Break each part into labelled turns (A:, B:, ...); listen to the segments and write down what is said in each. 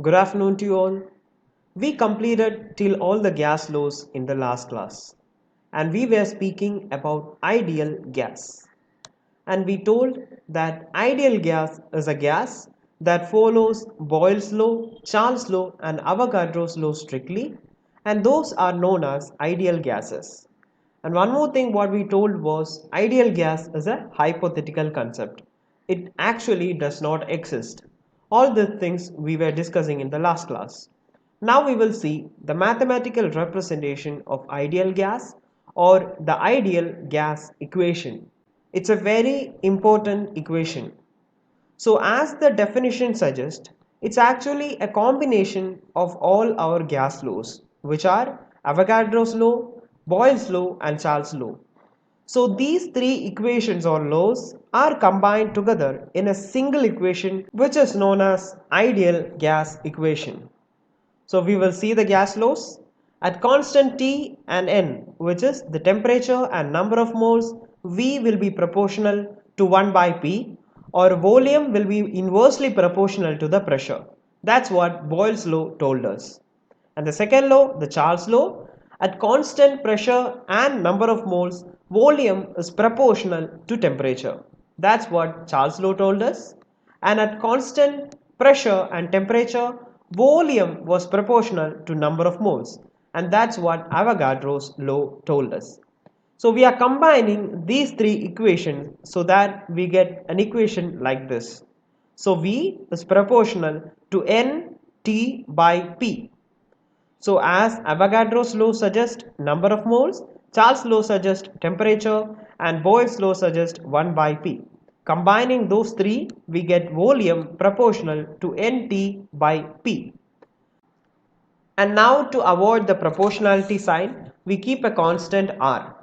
A: Good afternoon to you all. We completed till all the gas laws in the last class and we were speaking about ideal gas. And we told that ideal gas is a gas that follows Boyle's law, Charles' law and Avogadro's law strictly, and those are known as ideal gases. And one more thing what we told was ideal gas is a hypothetical concept. It actually does not exist. All the things we were discussing in the last class. Now we will see the mathematical representation of ideal gas or the ideal gas equation. It's a very important equation. So as the definition suggests, it's actually a combination of all our gas laws, which are Avogadro's law, Boyle's law and Charles' law. So these three equations or laws are combined together in a single equation which is known as ideal gas equation. So we will see the gas laws. At constant T and N, which is the temperature and number of moles, V will be proportional to 1 by P, or volume will be inversely proportional to the pressure. That's what Boyle's law told us. And the second law, the Charles law, at constant pressure and number of moles, volume is proportional to temperature. That's what Charles law told us. And at constant pressure and temperature, volume was proportional to number of moles. And that's what Avogadro's law told us. So we are combining these three equations so that we get an equation like this. So V is proportional to N T by P. So as Avogadro's law suggests number of moles, Charles' law suggests temperature and Boyle's law suggests 1 by P. Combining those three, we get volume proportional to Nt by P. And now to avoid the proportionality sign, we keep a constant R.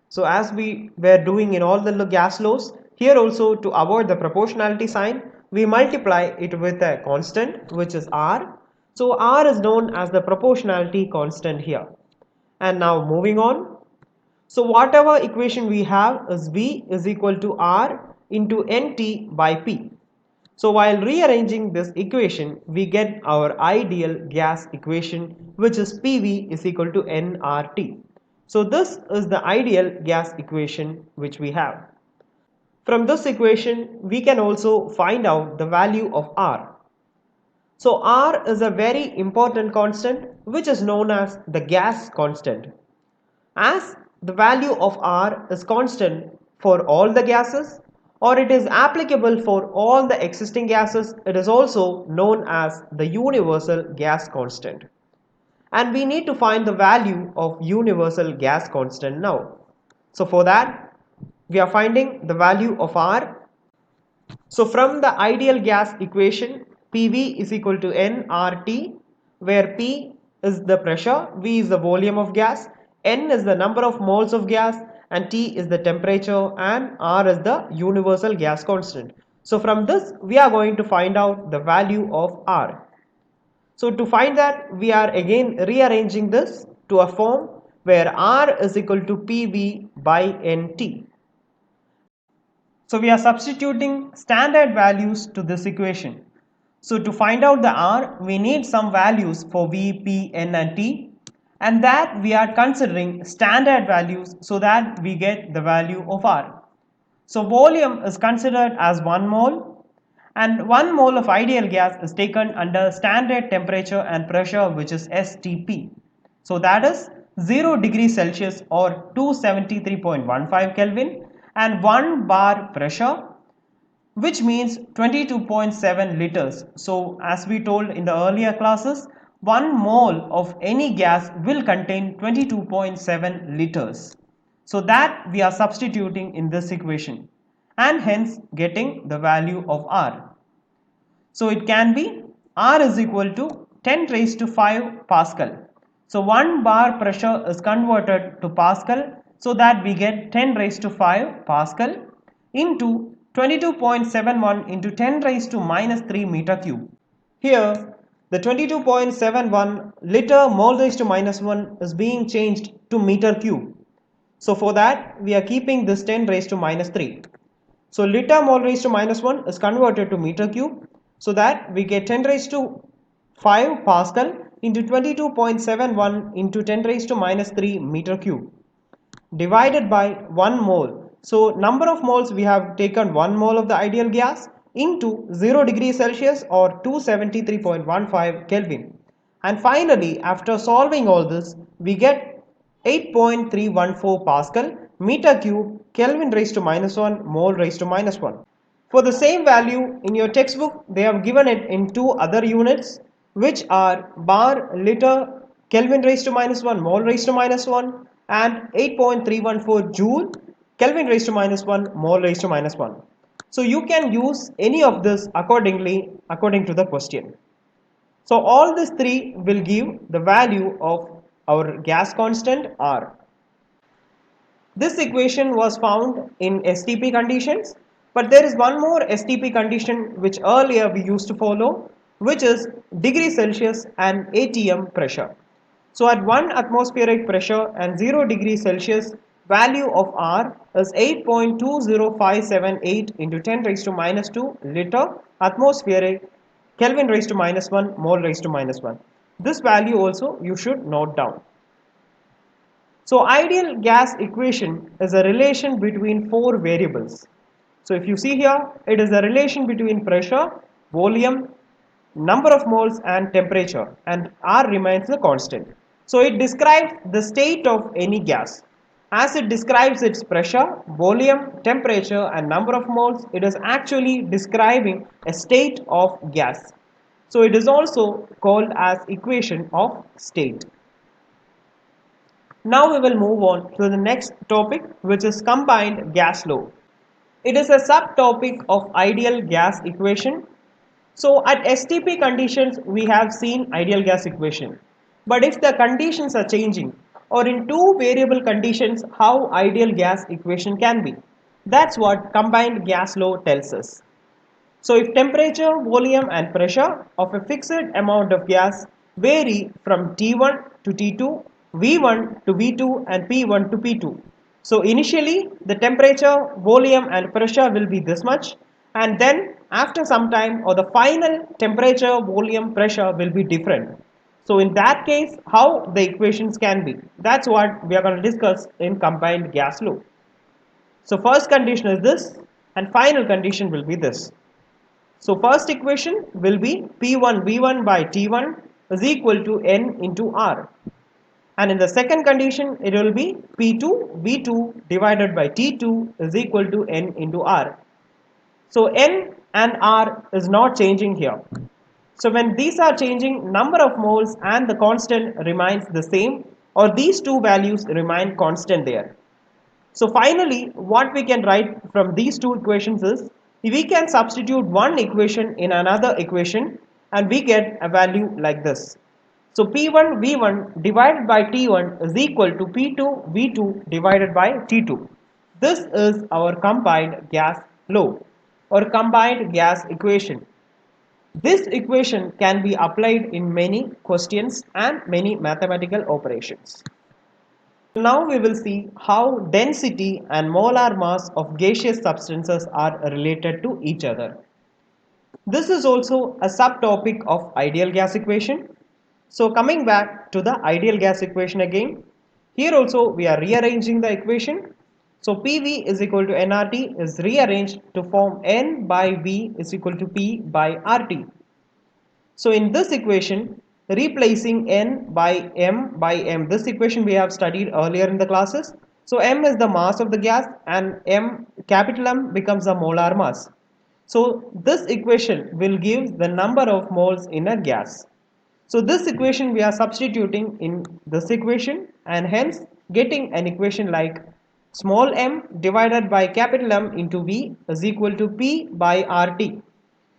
A: So as we were doing in all the gas laws, here also to avoid the proportionality sign, we multiply it with a constant which is R. So R is known as the proportionality constant here. And now moving on. So whatever equation we have is V is equal to R into Nt by P. So while rearranging this equation, we get our ideal gas equation, which is PV is equal to nRT. So this is the ideal gas equation which we have. From this equation, we can also find out the value of R. So R is a very important constant which is known as the gas constant. As the value of R is constant for all the gases or it is applicable for all the existing gases, it is also known as the universal gas constant. And we need to find the value of universal gas constant now. So for that, we are finding the value of R. So from the ideal gas equation, PV is equal to nRT, where P is the pressure, V is the volume of gas, N is the number of moles of gas, and T is the temperature, and R is the universal gas constant. So from this, we are going to find out the value of R. So to find that, we are again rearranging this to a form where R is equal to PV by NT. So we are substituting standard values to this equation. So to find out the R, we need some values for V, P, N and T, and that we are considering standard values so that we get the value of R. So volume is considered as 1 mole and 1 mole of ideal gas is taken under standard temperature and pressure, which is STP. So that is 0 degrees Celsius or 273.15 Kelvin and 1 bar pressure, which means 22.7 liters. So as we told in the earlier classes, 1 mole of any gas will contain 22.7 liters. So that we are substituting in this equation and hence getting the value of R. So it can be R is equal to 10 raised to 5 Pascal. So 1 bar pressure is converted to Pascal so that we get 10 raised to 5 Pascal into 22.71 into 10 raised to minus 3 meter cube. Here the 22.71 liter mole raised to minus 1 is being changed to meter cube. So for that we are keeping this 10 raised to minus 3. So liter mole raised to minus 1 is converted to meter cube so that we get 10 raised to 5 Pascal into 22.71 into 10 raised to minus 3 meter cube divided by 1 mole. So number of moles, we have taken 1 mole of the ideal gas into 0 degrees Celsius or 273.15 Kelvin. And finally, after solving all this, we get 8.314 Pascal meter cube Kelvin raised to minus 1 mole raised to minus 1. For the same value in your textbook, they have given it in two other units, which are bar liter Kelvin raised to minus 1 mole raised to minus 1 and 8.314 joule Kelvin raised to minus 1 mole raised to minus 1. So you can use any of this accordingly according to the question. So all these three will give the value of our gas constant R. This equation was found in STP conditions, but there is one more STP condition which earlier we used to follow, which is degree Celsius and atm pressure. So at 1 atmospheric pressure and 0 degree Celsius, value of R is 8.20578 into 10 raised to minus 2 liter atmospheric Kelvin raised to minus 1 mole raised to minus 1. This value also you should note down. So ideal gas equation is a relation between four variables. So if you see here, it is a relation between pressure, volume, number of moles and temperature, and R remains the constant. So it describes the state of any gas. As it describes its pressure, volume, temperature and number of moles, it is actually describing a state of gas. So it is also called as equation of state. Now we will move on to the next topic, which is combined gas law. It is a subtopic of ideal gas equation. So at STP conditions, we have seen ideal gas equation. But if the conditions are changing, or in two variable conditions, how ideal gas equation can be. That's what combined gas law tells us. So if temperature, volume and pressure of a fixed amount of gas vary from T1 to T2, V1 to V2 and P1 to P2. So initially the temperature, volume and pressure will be this much, and then after some time or the final temperature, volume, pressure will be different. So in that case, how the equations can be. That's what we are going to discuss in combined gas law. So first condition is this and final condition will be this. So first equation will be P1 V1 by T1 is equal to N into R. And in the second condition, it will be P2 V2 divided by T2 is equal to N into R. So N and R is not changing here. So when these are changing, number of moles and the constant remains the same, or these two values remain constant there. So finally, what we can write from these two equations is, we can substitute one equation in another equation and we get a value like this. So P1 V1 divided by T1 is equal to P2 V2 divided by T2. This is our combined gas law or combined gas equation. This equation can be applied in many questions and many mathematical operations. Now we will see how density and molar mass of gaseous substances are related to each other. This is also a subtopic of ideal gas equation. So coming back to the ideal gas equation again, here also we are rearranging the equation. So PV is equal to nRT is rearranged to form N by V is equal to P by RT. So in this equation, replacing N by M, this equation we have studied earlier in the classes. So M is the mass of the gas and capital M becomes the molar mass. So this equation will give the number of moles in a gas. So this equation we are substituting in this equation and hence getting an equation like small m divided by capital M into V is equal to P by RT.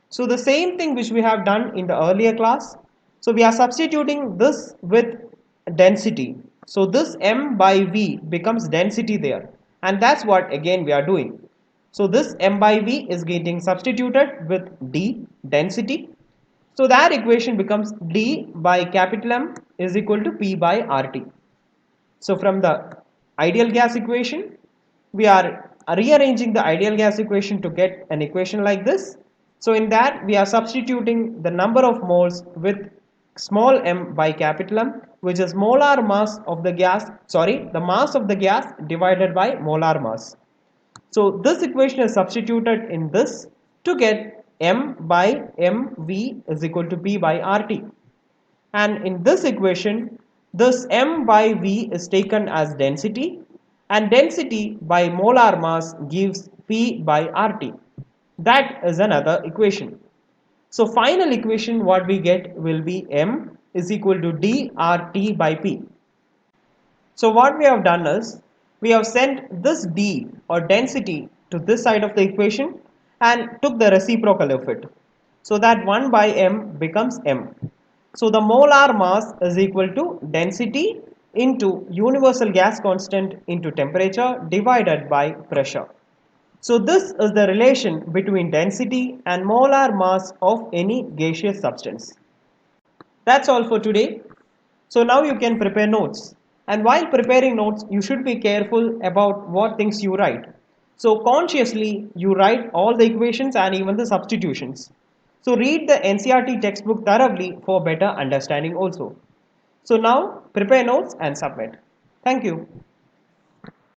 A: So the same thing which we have done in the earlier class. So we are substituting this with density. So this M by V becomes density there. And that's what again we are doing. So this M by V is getting substituted with D, density. So that equation becomes D by capital M is equal to P by RT. So from the ideal gas equation, we are rearranging the ideal gas equation to get an equation like this. So in that we are substituting the number of moles with small m by capital M, which is molar mass of the gas, the mass of the gas divided by molar mass. So this equation is substituted in this to get m by mv is equal to p by RT. And in this equation, this m by v is taken as density, and density by molar mass gives p by RT. That is another equation. So final equation what we get will be m is equal to dRT by p. So what we have done is we have sent this d or density to this side of the equation and took the reciprocal of it. So that 1 by m becomes m. So the molar mass is equal to density into universal gas constant into temperature divided by pressure. So this is the relation between density and molar mass of any gaseous substance. That's all for today. So now you can prepare notes. And while preparing notes, you should be careful about what things you write. So consciously, you write all the equations and even the substitutions. So read the NCERT textbook thoroughly for better understanding also. So now prepare notes and submit. Thank you.